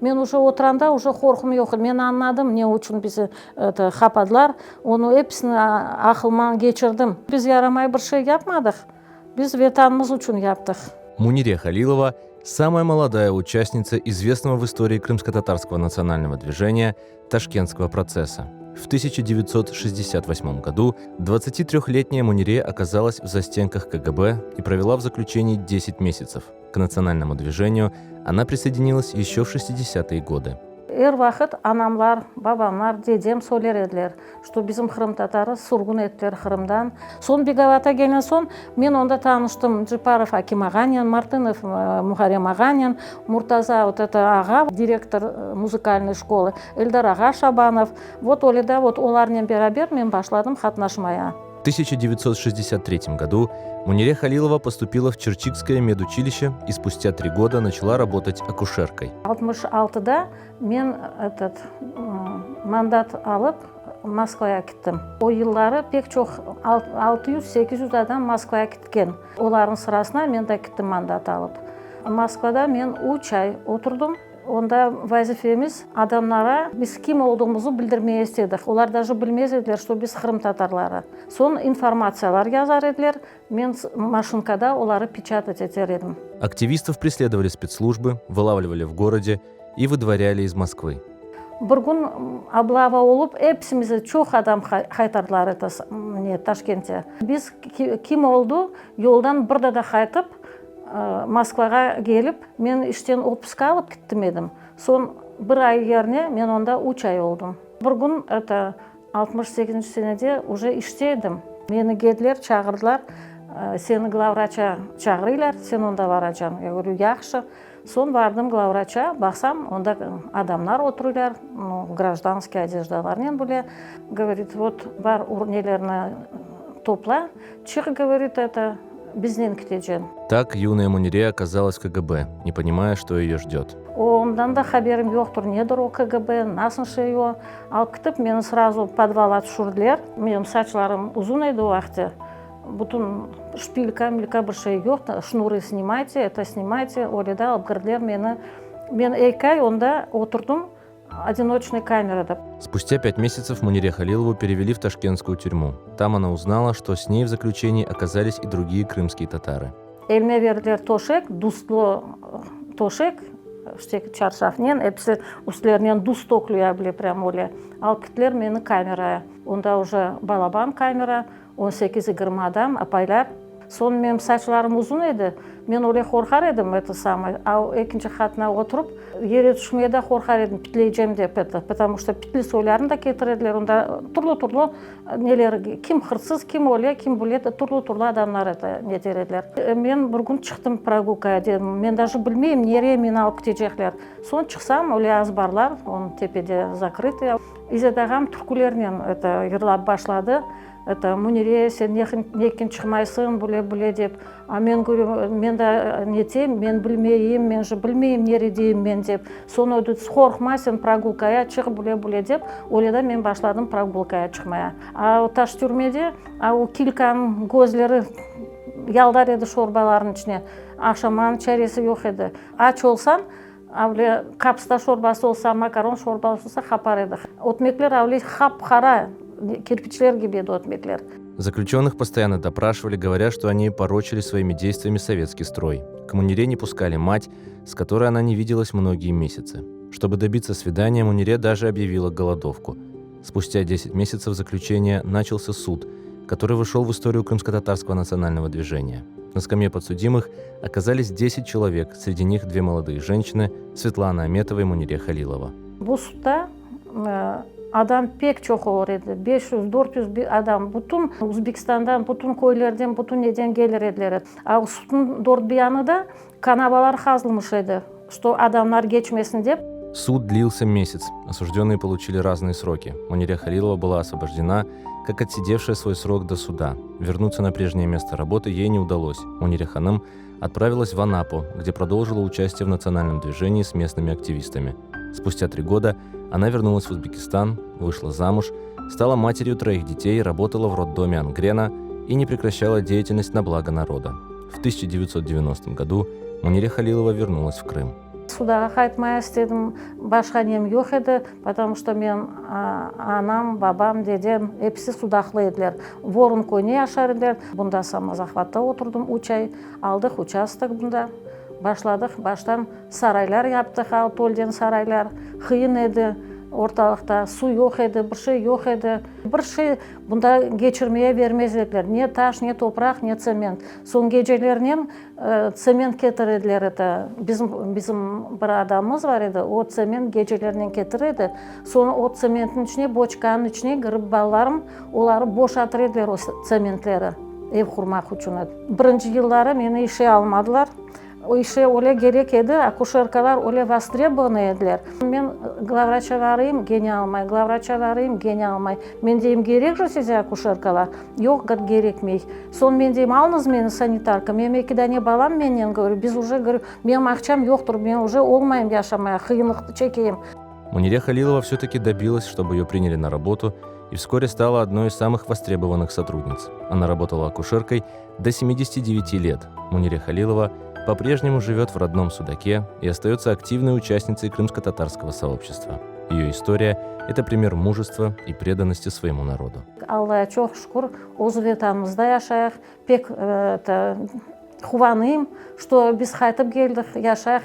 Мен уже отыранда уже қорқым жоқ. Мен anladım не үшін bizi қападылар. Onu hepsini ақылман geçirdim. Biz yaramay bir şey yapmadık. Biz vatanımız için yaptık. Мунире Халилова – самая молодая участница известного в истории крымско-татарского национального движения Ташкентского процесса. В 1968 году 23-летняя Мунире оказалась в застенках КГБ и провела в заключении 10 месяцев. К национальному движению она присоединилась еще в 60-е годы. Эр вақыт анамлар, бабамлар, дедем сөйлер еділер, что bizim Қырым татары сұрғын еттілер Қырымдан. Сон Беговата келген сон, мен онда таныштым Джипаров Аким Ағанин, Мартынов Мухарем Ағанин, Муртаза вот это аға, директор музыкальной школы, Эльдар аға Шабанов. Вот оледа, вот олармен берабер мен башладым қатнашмая. В 1963 году Мунире Халилова поступила в Черчикское медучилище и спустя 3 года начала работать акушеркой. 66-да мен мандат алып Москваға кеттім. О жылдары пек жоқ 600-800 адам Москваға кеткен. Олардың сырасына мен де кеттім мандат алып. Москвада мен 3 ай отырдым. Онда вазифеміз адамдарға біз кім olduğumuzu білдірмей естедік. Олар даже білмез еділер, что біз Қырым татарлары. Сон информациялар язар еділер, мен машинкада олары печатать етер едім. Активистов преследовали спецслужбы, вылавливали в городе и выдворяли из Москвы. Бір күн облава олып, әпсімізі чоқ адам қайтардылар Ташкентте. Біз кім oldu, yoldan бірді да қайтып, Москваға келіп, мен іштен отпуск алып кеттім едім. Сон бір ай ерне мен онда 3 ай олдым. Бір күн 68 сенеде уже іште едім. Мені келділер, чағырдылар, сені главврача чағырылар, сен онда барачам. Я говорю, яқшы. Сон бардым главврача, бақсам, онда адамдар отырылар, гражданский одеждаларнен бөле. Говорит, вот бар урнелерні топла, чық, говорит, это бізден кетежен. Так юная Мунире оказалась в КГБ, не понимая, что ее ждет. Ондан да хаберім жоқтыр, недір о КГБ, насыншы ее. Ал кітіп, мені сразу подвал түшірділер. Менің сачларым ұзын еді о вақты. Бұтын шпилька, милька бір шей жоқ, шнуры снимайте, это снимайте. Оледа алып кірділер мені. Мен 2 ай онда отырдым одиночной камерада. Спустя 5 месяцев Мунире Халилову перевели в ташкентскую тюрьму. Там она узнала, что с ней в заключении оказались и другие крымские татары. Эльме берділер тошек, дустлы тошек, штек чаршафнен, әпсі үстлерінен дус токлюя біле прям оле. Ал кітлер мені камерая. Онда уже балабан камера, 18-20 адам, апайлар. Сон мен сачларым ұзын еді. Мен оле қорқар едім, это самый. Ал екінші қатына отырып, ере түшмеде қорқар едім, пітлейджем деп еді. Потому что пітлі сойларын да кетіреділер. Онда тұрлы-тұрлы нелер, кім қырсыз, кім оле, кім біледі, тұрлы-тұрлы адамдар нетереділер. Мен бір күн шықтым прогулкаға дедім. Мен даже білмеймін, нере мен алып кетежеклер. Сон шықсам, оле азбарлар, он тепеде закрытый. Изедағам түркілерінен ерлап башлады. Это Мунире, сен некен шықмайсың, бұле деп. А мен көрем, мен да нетем, мен білмейім, мен же білмейім, нередейім мен деп. Соны өді қорқма, сен прогулкая чық, бұле деп. Оледа мен башладым прогулкая чықмая. А таш түрмеде, килканың көзлері ялдар еді шорбалардың ішіне. Ақшаман чәресі жоқ еді. Ач олсан, қапыста шорбасы олса, макарон шорбасы олса қапар еді. Отмеклер қап-қара. Кирпичлер гибеду отметлер. Заключенных постоянно допрашивали, говоря, что они порочили своими действиями советский строй. К Мунире не пускали мать, с которой она не виделась многие месяцы. Чтобы добиться свидания, Мунире даже объявила голодовку. Спустя 10 месяцев заключения начался суд, который вошел в историю крымско-татарского национального движения. На скамье подсудимых оказались 10 человек, среди них 2 молодые женщины – Светлана Аметова и Мунире Халилова. Адам пек çok olur еді. 500-400 адам. Bütün Uzbekistan'dan, bütün köylерден, bütün неден келер еділер. Ал судың дорт да канавалар қазылмыш еді, что адамдар geçmesin деп. Суд длился месяц. Осужденные получили разные сроки. Мунире Халилова была освобождена, как отсидевшая свой срок до суда. Вернуться на прежнее место работы ей не удалось. Мунире Ханым отправилась в Анапу, где продолжила участие в национальном движении с местными активистами. Спустя 3 года она вернулась в Узбекистан, вышла замуж, стала матерью 3 детей, работала в роддоме Ангрена и не прекращала деятельность на благо народа. В 1990 году Мунире Халилова вернулась в Крым. Судаға қайтмай істедім, башқа нем жоқ еді, потому что мен анам, бабам, дедем, епсі судақлы еділер. Ворын көне ашар еділер. Бұнда самозахватта отырдым, 3 ай, алдық участок бұнда. Башладық, баштан сарайлар яптық, ал төлден сарайлар. Қиын еді, орталықта су жоқ еді, бір шей жоқ еді. Бір шей бұнда кечірмeye бермезлерлер. Не таш, не топырақ, не цемент. Сон кечелерінен цемент кетіреділер еді. Bizim бір адамымыз бар еді, о цемент кечелерінен кетіреді. Соны о цементтің ішіне, бочканың ішіне кіріп балаларым, олары бошатыр еділер о цементлері. Ev құрмақ үшін. Бірінші жылдары мені іше алмадылар. Ише оле керек еді, акушеркалар оле востребованы еділер. Мен главврачаларым гене алмай, главврачаларым гене алмай. Мен дейм керек жо сезе акушеркалар? Жоқ, гад керекмей. Сон мен дейм алыңыз мені санитарка. Мен екідәне балам менен говорю, біз уже говорю, мен ақшам жоқтыр, мен уже олмайым яшамай, қиынлықты чекейм. Мунире Халилова все-таки добилась, чтобы ее приняли на работу, и вскоре стала одной из самых востребованных сотрудниц. Она работала акушеркой до 79 лет. Мунире Халилова по-прежнему живет в родном Судаке и остается активной участницей крымско-татарского сообщества. Ее история – это пример мужества и преданности своему народу. Аллаға çok şükür, Өзбекстанымызда яшайық. Пек қуаныйм, что біз қайтып келдік, яшайық.